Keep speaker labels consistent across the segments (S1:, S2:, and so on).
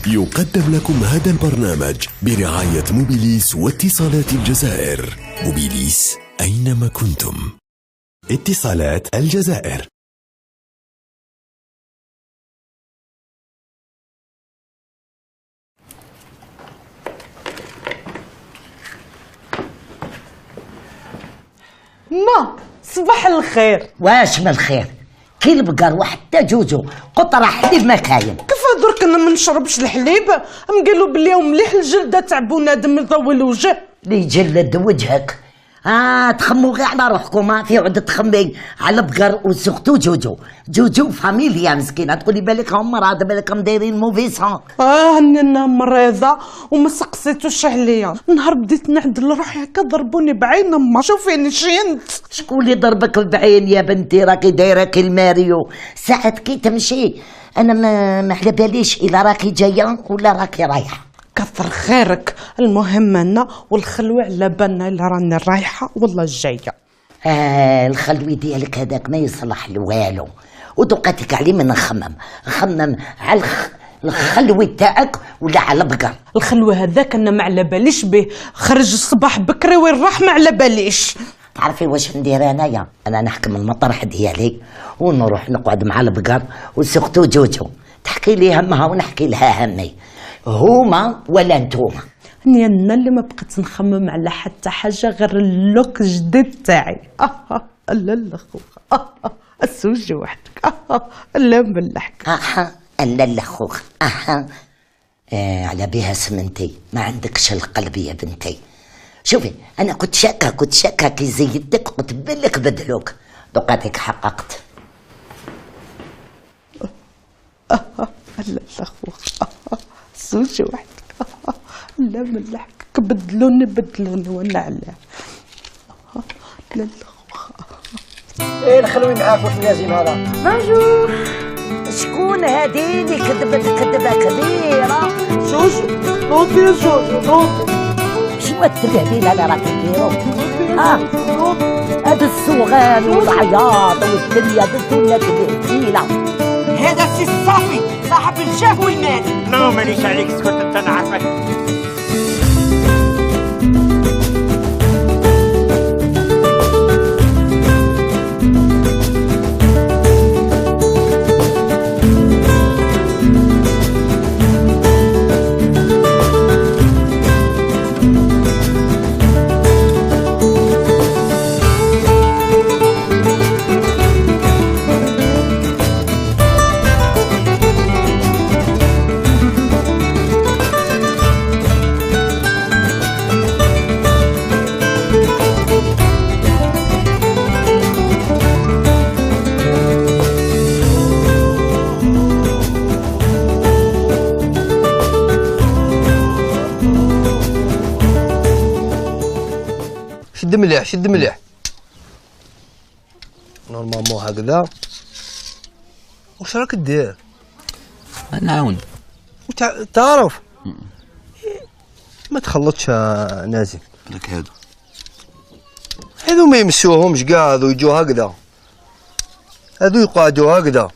S1: يقدم لكم هذا البرنامج برعاية موبيليس واتصالات الجزائر. موبيليس أينما كنتم. اتصالات الجزائر.
S2: ما صباح الخير.
S3: واش من الخير؟ كي البقر وحتى جوجو قطره حليب ما كاين.
S2: كيف درك انا ما نشربش الحليب؟ قالوا بلي مليح الجلده تاع بنادم يضوي الوجه.
S3: اللي يجلد وجهك تخمو غير على روحكم. في عود تخمي على بقر وسورتو جوجو فاميليا مسكينه. تقولي بالك هم مرضى بالك هم دايرين موفيسون.
S2: انا مريضه وما سقسيتوش عليا. نهار بديت نعدل روحي هكا ضربوني بعين ما شوفيني شينت.
S3: شكون اللي ضربك بعين يا بنتي؟ راكي دايره كي الماريو ساعات كي تمشي. انا ما على باليش الا راكي جايه ولا راكي رايحه.
S2: كثر خيرك. المهم انا والخلوه على بالنا الا راني رايحه والله جايه.
S3: الخلوي ديالك هذاك ما يصلح لوالو. ودقتك عليه من خمم على الخلوي تاعك ولا على البقر.
S2: الخلوه هذاك انا ما على باليش به. خرج الصباح بكري وين راح ما على باليش.
S3: تعرفي واش ندير انايا؟ انا نحكم المطرح ديالي ونروح نقعد مع البقر وسورتو جوجو. تحكي لي همها ونحكي لها همي. هما ولا نتوما؟
S2: اني انا اللي ما بقيت نخمم على حتى حاجه غير اللوك الجديد تاعي. لا لا خوخ السوجي وحدك. لا ملحك.
S3: لا خوخ. على بها سمنتي ما عندكش القلب يا بنتي. شوفي انا كنت شاكه كي زيدتك قلت بالك بدلوك. دقاتك حققت.
S2: لا خوخ السوجي وحدك. لا ملحك بدلوني وانا علاه. لا خوخ.
S4: ايه الخلوي معاك واش لازم هذا؟
S3: بونجور. شكون هادي اللي كذبت كذبه كبيره؟
S2: جوجو نوضي يا جوجو نوضي.
S3: شنو التبهديل اللي راك ديرو؟ هذا الصغار والعياط والدنيا درت ولا تبهديله.
S5: هذا السي الصافي صاحب الجاه والمال.
S4: نو مانيش عليك اسكت انت نعرفك. شد مليح نورمالمون هكذا. واش راك دير؟
S6: نعاون.
S4: تعرف ما تخلطش نازي.
S6: لك
S4: هادو ما يمسوهمش كاع. هادو يجوا هكذا. هادو يقعدوا هكذا.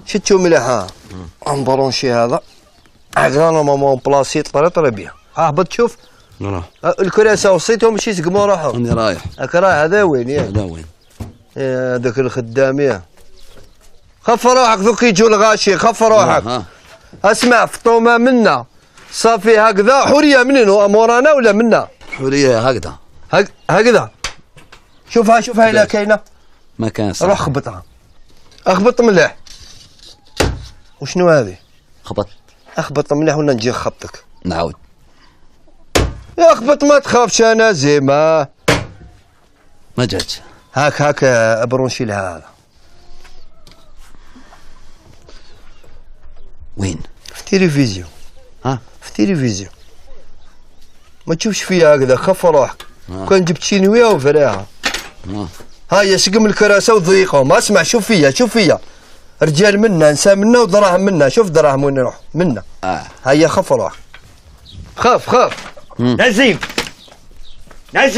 S4: شتو مليح. نبرونشي هذا هكذا نورمالمون بلاصي طري بيان. هبط شوف.
S6: لا
S4: الكراسه وصيتهم ماشي يسقموا روحهم.
S6: راني رايح.
S4: هاك رايح. هذا وين ياك؟
S6: هذا وين؟
S4: هذاك الخدام ياه. خف روحك ذوك يجوا الغاشي. خف روحك. اسمع فطومه منا صافي هكذا. حوريه منين؟ مورانا ولا منا؟
S6: حوريه هكذا.
S4: هكذا. شوفها الا كاينه.
S6: ما كان.
S4: روح خبطها. اخبط مليح. وشنو هذه؟ اخبط مليح ولا نجي نخبطك.
S6: نعاود.
S4: يا اخبط ما تخافش انا زيما.
S6: ما جاتش.
S4: هاك برونشي لها هذا.
S6: وين؟
S4: في التلفزيون. في التلفزيون. ما تشوفش فيها هكذا. خف روحك. كان جبت شي نويه وفراها. هيا سقم الكراسه وضيقهم. اسمع شوف فيا رجال منا نساء منا ودراهم منا. شوف دراهم وين نروح منا. هيا خف روحك. خاف. نزيم ناس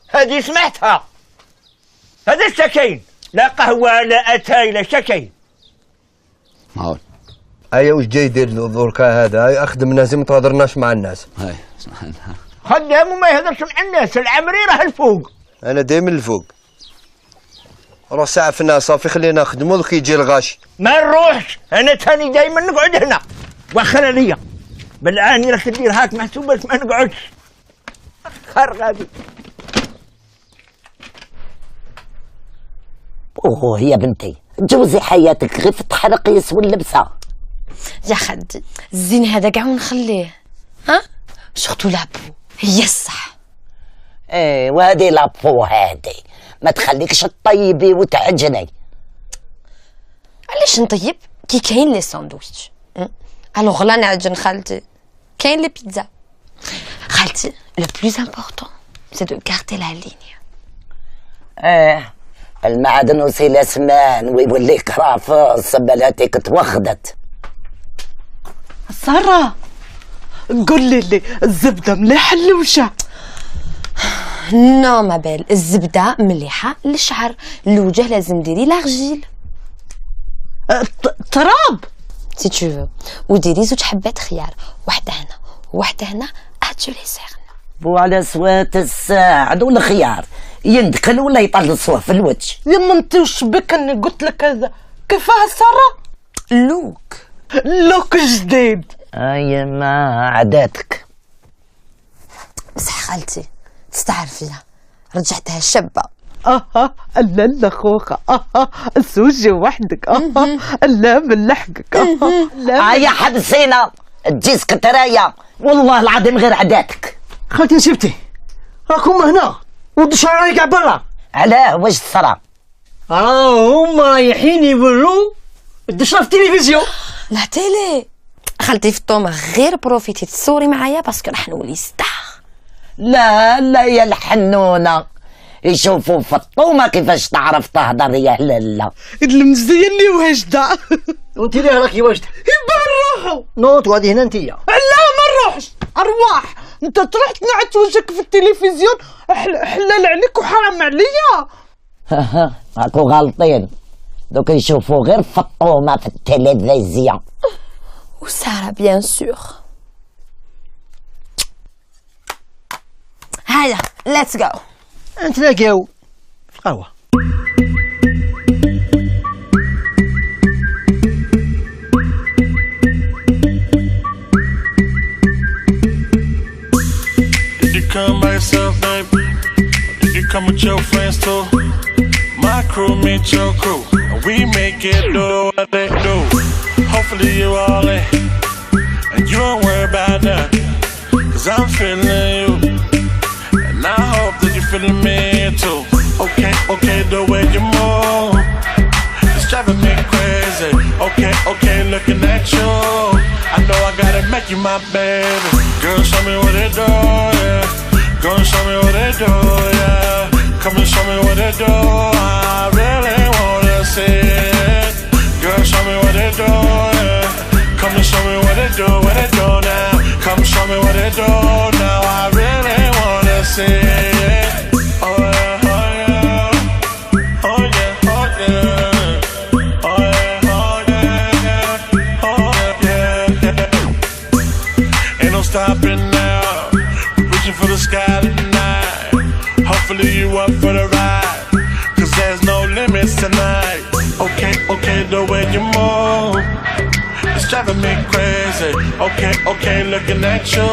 S4: هذه سمعتها. هذا الشكين لا قهوه لا اتاي لا شكين.
S6: معقول.
S4: هيا واش جاي يدير دركا هذا؟ هاي اخدم ناس ما تهضرناش مع الناس.
S6: هاي
S5: خدامه ما يهدرش مع الناس، العمري راه الفوق.
S4: انا دايما الفوق. روح ساعة في الناس صافي خلينا نخدمو دوك يجي الغاشي.
S5: ما نروحش، انا تاني دايما نقعد هنا. واخر ليا بالعاني راك تدير هاك محسوبة ما نقعدش. خير غادي.
S3: اوه يا بنتي جوزي حياتك غير في التحرقيس واللبسه.
S7: يا خدي الزين هذا كاع ونخليه، ها شختو لابو هي الصح.
S3: ايه وهذه لابو هذه ما تخليكش تطيبي وتعجني.
S7: علاش نطيب كي كاين لي ساندويتش؟ الوغ لا نعجن خالتي، كاين لي بيتزا. خالتي لو بلوز امبورطون سي دو كارتي لا لينيا.
S3: ايه المعدن وسيل اسمان ويوليك رافص بلاتك توخدت.
S2: سارة قولي لي الزبدة مليحة اللوجة؟
S7: نو ما بيل، الزبدة مليحة للشعر، الوجه لازم ديري لاغجيل.
S2: تراب
S7: سي تو فو، وديري 2 حبات خيار، واحدة هنا وواحدة هنا، اتو لي سيغن.
S3: بو على سوات الساعد والخيار يندخل ولا يطلصوه في الوجه.
S2: يما انت وش بك اني قلت لك هذا؟ كيفاه سارة؟ لوك جديد.
S3: اي ما عاداتك.
S7: بصح خالتي تستعرفيها رجعتها شابة.
S2: لا خوخة السوجي وحدك. لا من لحقك. لا
S3: يا حبسينا تجيسك ترايا والله العظيم غير عاداتك.
S5: خالتي نسيبتي راكم هنا والدشار راهي كاع برا.
S3: علاه واش صرا؟
S5: هما رايحين يوروا الدشار في التلفزيون.
S7: لا تيلي خالتي في الطومة غير بروفيتي تصوري معايا باسكو راح نولي ستار.
S3: لا يا الحنونة يشوفوا في الطومة كيفاش تعرف تهضر يا هلاله.
S2: المزية اللي واجدة.
S5: وانت ليه راكي واجدة؟
S2: يبا نروحو.
S5: نوط وهذه هنا انتيا.
S2: لا ما نروحش، ارواح انت تروح تنعت وجهك في التلفزيون، حلال عليك وحرام عليا.
S3: راكو غالطين، دوك يشوفوا غير في الطومة في التلفزيون.
S7: وسارة بيان سور. هيا ليتس جو.
S5: نتلاقاو في القهوة.
S8: Did you come by yourself, baby? Did you come with your friends too? My crew meet your crew, and we make it do what they do. Hopefully you all in, and you don't worry about nothing, 'cause I'm feeling you, and I hope that you're feeling me too. Okay, the way you move, it's driving me crazy. Okay, looking at you, I know I gotta make you my baby. Girl, show me what it do, yeah. Girl, show me what it do, yeah. Come and show me what it do, I really wanna see it. Girl, show me what it do, yeah. Come and show me what it do now. Come show me what it do now, I really wanna see it. Oh yeah, oh yeah, oh yeah, oh yeah, oh yeah, oh yeah, oh yeah, yeah. Ain't no stopping now, reaching for the sky tonight. Hopefully you up for the ride, 'cause there's no limits tonight. Okay, the way you move, it's driving me crazy. Okay, looking at you,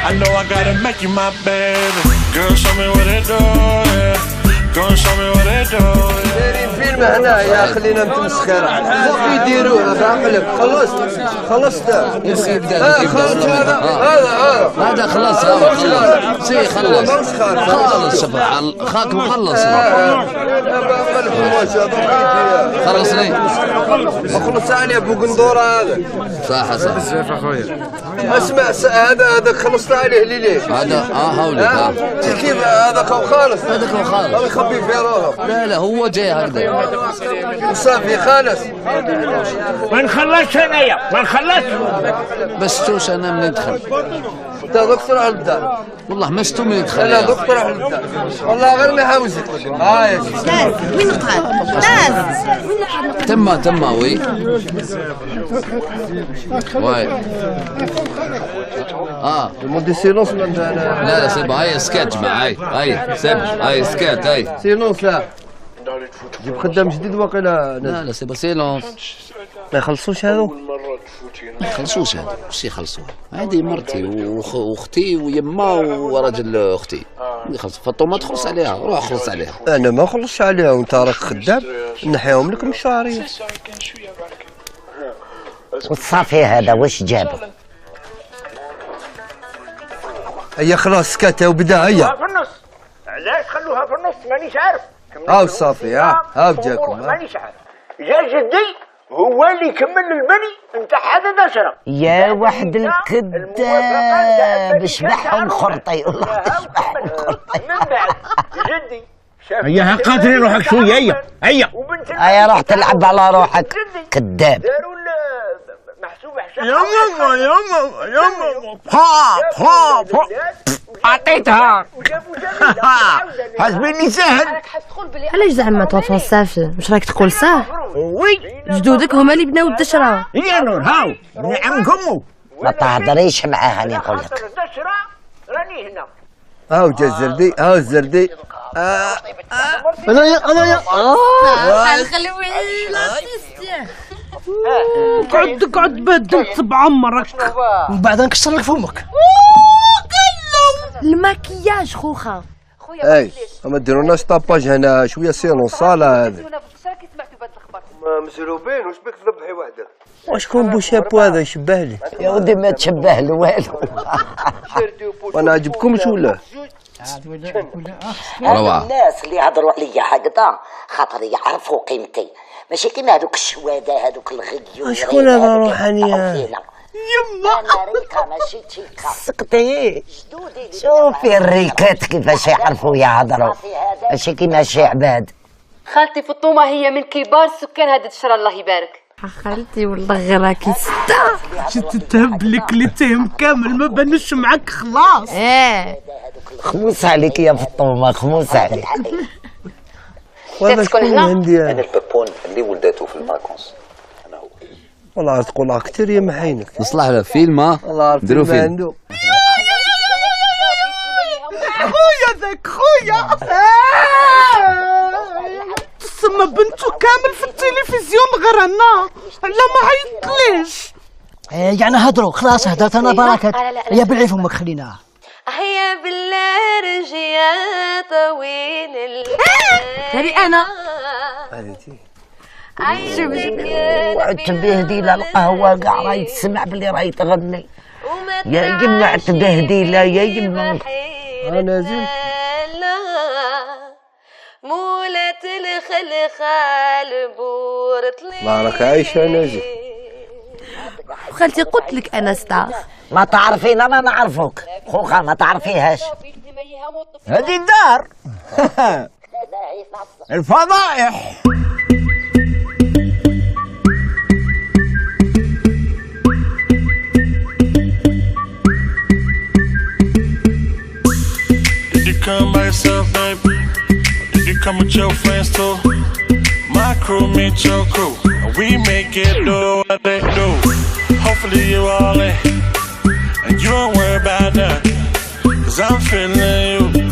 S8: I know I gotta make you my baby. Girl, show me what it do, yeah. Girl, show me what it do, yeah.
S4: دايرين فيلم هنايا خلينا نتمسخر. كي يديروها بعقلك. خلصت. خلص
S6: هذا خلاص سي خلص خالص خاك مخلص. خلصني
S4: خلص عليه ابو قندوره هذا.
S6: صح
S9: بزاف اخويا.
S4: اسمع هذا خلصت عليه ليش؟
S6: هذا هاولي
S4: كيف هذا خالص؟
S6: هذاك خالص
S4: يخبي في روحه.
S6: لا هو جاي هكذا
S4: وصافي خالص.
S5: ما نخلصش انايا ما نخلصش.
S6: بس توش انا من ندخل
S4: انت دوك تروح للدار.
S6: والله ما شفتو من يدخل.
S4: لا دوك تروح للدار. والله غير نحاوزك. يا شيخ.
S2: ناس وين نقعد؟ ناس
S6: تما وي. واي.
S4: المودي سيلونس ولا انت؟
S6: لا سي با. هاي سكات جماعة. هاي سيب. هاي سكات. هاي
S4: سيلونس. لا جيب خدام جديد واقيلا.
S6: لا سي با سيلونس.
S4: ما يخلصوش هذو؟
S6: ما يخلصوش هذا. واش يخلصوها؟ هذه مرتي واختي ويما وراجل اختي. يخلصوا فاطمه تخلص عليها. روح خلص عليها.
S4: انا ما خلصش عليها وانت راك خدام. نحيهم لك من شهريه.
S3: والصافي هذا واش جابه؟
S4: هيا خلاص سكات وبدا. هيا
S5: في النص. علاش خلوها في النص مانيش عارف.
S4: هاو صافي. ها بجاكم.
S5: مانيش عارف. جا جدي هو اللي يكمل البني نتاع هذا دشره.
S3: يا واحد الكذاب شبحهم خرطي. والله شبحهم خرطي.
S5: من بعد جدي شاف هيا قاتلين روحك شويه. هيا
S3: هيا روح تلعب على روحك كذاب.
S5: داروا محسوب حساب.
S9: يما عطيتها. حسبيني سهل.
S7: علاش زعما توفى صافي؟ واش راك تقول صح؟
S9: وي
S7: جدودك هما اللي بناو الدشره.
S9: يا نور هاو نعمكم.
S3: ما تهضريش معاه راني نقول لك.
S5: الدشره راني هنا.
S4: هاو جا الزردي. هاو الزردي.
S2: انايا
S7: خليوي
S2: قعد بهد بعمرك
S9: ومن بعد نكسر لك فمك.
S7: الماكياج خوخه.
S4: اي ما ديروناش طاباج هنا. شويه سيلونس صاله هذه. مزروبين. واش بك تذبحي وحدك؟ وشكون بوشابو هذا يشبه لي؟
S3: يا ودي ما تشبه له والو.
S4: وانا عجبكمش ولا؟
S6: روعة.
S3: الناس اللي يهضروا عليا هكذا خاطر يعرفوا قيمتي، ماشي كيما هذوك الشواده هذوك الغيو.
S4: شكون هذا روحانيه؟
S3: يما انا ريكا ماشي تشيكا. سكتي. شوفي الريكات كيفاش يعرفوا يهضروا، ماشي كيما شي عباد.
S10: خالتي فطومه هي من كبار سكان هذه الشرى الله يبارك.
S7: خالتي والله غير راكي ستا.
S2: شت تهب لك اللي تهم كامل ما بانش معاك خلاص.
S3: خموس عليك يا فطومه خموس عليك.
S4: وهذا شكون عندي
S11: انا البابون اللي ولدته في الفاكونس. انا هو
S4: والله تقولها كثير يا محينك.
S6: نصلح له فيلم. نديرو فيلم
S4: عنده.
S2: خويا ذاك خويا تسمى بنته كامل في التلفزيون غير انا. لا ما عيطليش.
S9: يعني هضروا خلاص. هدرت انا بركه. يا بلعي فمك خلينا.
S10: هيا بالله يا طويل
S7: هذه انا.
S3: وعد تبهديله القهوه كاع راهي تسمع بلي راهي تغني. يا يما تبهديله يا يما.
S4: انا زين
S10: مولات الخلخال بورت
S4: ما راك عايشه ناجي.
S7: خالتي قلت لك انا ستا.
S3: ما تعرفين انا نعرفوك خوخه ما تعرفيهاش.
S9: هذه الدار الفضائح.
S8: Did you come by yourself, babe? Did you come with your friends too? My crew meet your crew, and we make it do what they do. Hopefully you all in, and you don't worry about that, 'cause I'm feeling you,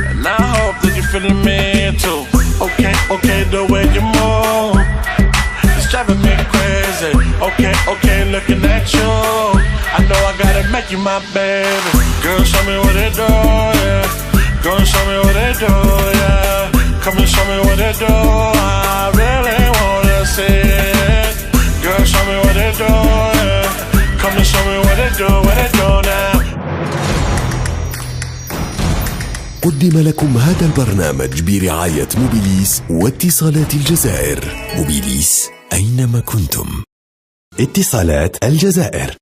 S8: and I hope that you're feeling me too. Okay, the way you move, it's driving me crazy. Okay, looking at you, I know I gotta make you my baby. Girl, show me what they do, yeah. Girl, show me what they do, yeah. Come and show me what they do, I really wanna see it. Girl, show me what they do, yeah. Come and show me what they do now.
S1: قدم لكم هذا البرنامج برعاية موبيليس واتصالات الجزائر. موبيليس أينما كنتم. اتصالات الجزائر.